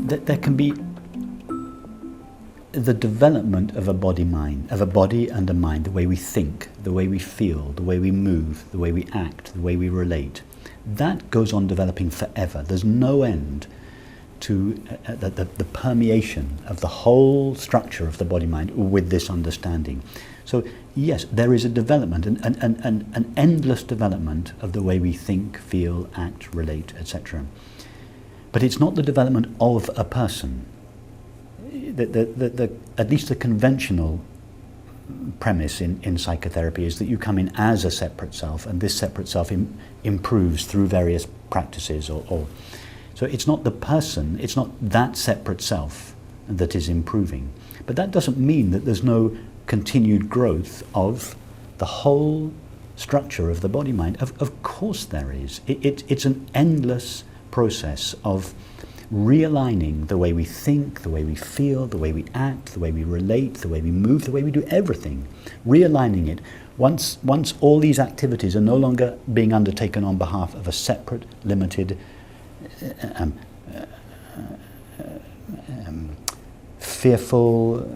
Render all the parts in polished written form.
there can be the development of a body-mind, of a body and a mind, the way we think, the way we feel, the way we move, the way we act, the way we relate. That goes on developing forever. There's no end to the permeation of the whole structure of the body-mind with this understanding. So yes, there is a development, an endless development of the way we think, feel, act, relate, etc. But it's not the development of a person. At least the conventional premise in psychotherapy is that you come in as a separate self, and this separate self improves through various practices. So it's not the person, it's not that separate self that is improving. But that doesn't mean that there's no continued growth of the whole structure of the body-mind. Of course there is. It's an endless process of realigning the way we think, the way we feel, the way we act, the way we relate, the way we move, the way we do everything. Realigning it. Once all these activities are no longer being undertaken on behalf of a separate, limited, fearful,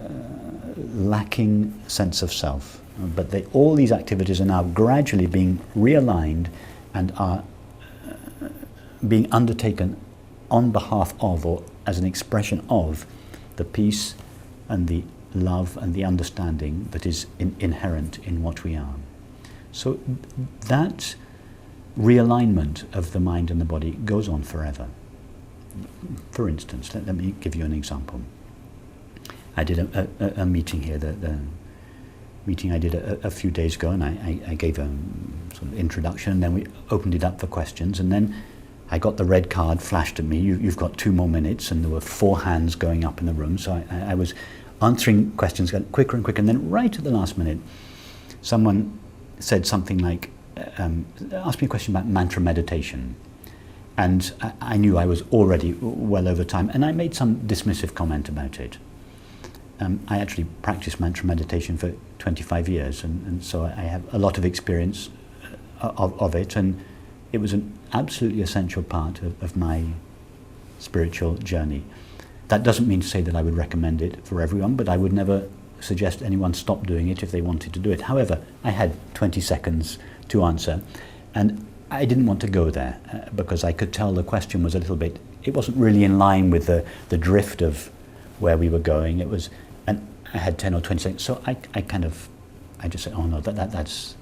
lacking sense of self. But all these activities are now gradually being realigned and are being undertaken on behalf of, or as an expression of, the peace and the love and the understanding that is inherent in what we are. So that realignment of the mind and the body goes on forever. For instance, let me give you an example. I did a meeting here, the meeting I did a few days ago, and I gave a sort of introduction, and then we opened it up for questions, and then I got the red card flashed at me. You've got 2 more minutes, and there were 4 hands going up in the room. So I was answering questions quicker and quicker, and then right at the last minute, someone said something like, asked me a question about mantra meditation. And I knew I was already well over time, and I made some dismissive comment about it. I actually practiced mantra meditation for 25 years, and so I have a lot of experience of it, and it was an absolutely essential part of my spiritual journey. That doesn't mean to say that I would recommend it for everyone, but I would never suggest anyone stop doing it if they wanted to do it. However, I had 20 seconds to answer, and I didn't want to go there because I could tell the question was a little bit, it wasn't really in line with the drift of where we were going. It was, and I had 10 or 20 seconds, so I just said, oh no, that's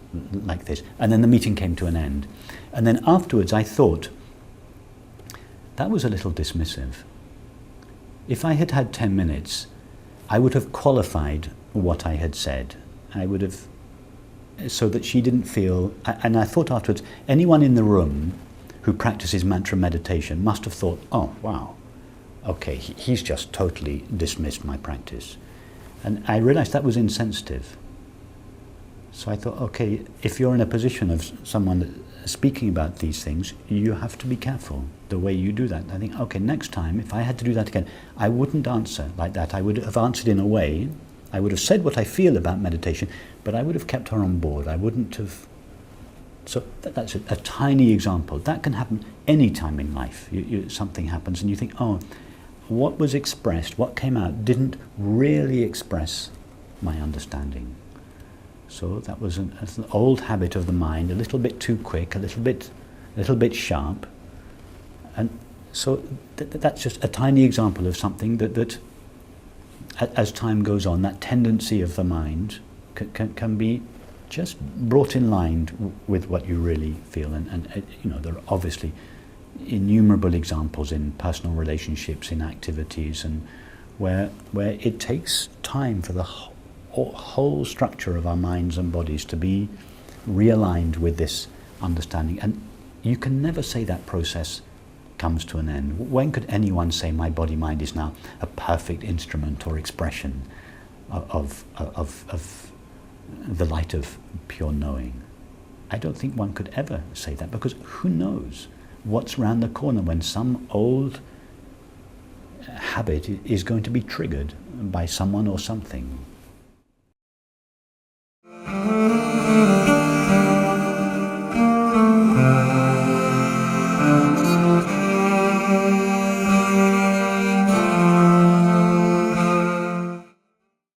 like this. And then the meeting came to an end. And then afterwards I thought, that was a little dismissive. If I had had 10 minutes, I would have qualified what I had said. I would have, so that she didn't feel, and I thought afterwards, anyone in the room who practices mantra meditation must have thought, oh wow, okay, he's just totally dismissed my practice. And I realized that was insensitive. So I thought, okay, if you're in a position of someone speaking about these things, you have to be careful the way you do that. I think, okay, next time, if I had to do that again, I wouldn't answer like that. I would have answered in a way, I would have said what I feel about meditation, but I would have kept her on board. I wouldn't have. So that's a tiny example. That can happen any time in life. Something happens and you think, oh, what was expressed, what came out, didn't really express my understanding. So that was an old habit of the mind, a little bit too quick, a little bit sharp. And so that's just a tiny example of something that as time goes on, that tendency of the mind can be just brought in line with what you really feel. And you know, there are obviously innumerable examples in personal relationships, in activities, and where it takes time for the whole structure of our minds and bodies to be realigned with this understanding. And you can never say that process comes to an end. When could anyone say my body-mind is now a perfect instrument or expression of the light of pure knowing? I don't think one could ever say that, because who knows what's round the corner when some old habit is going to be triggered by someone or something.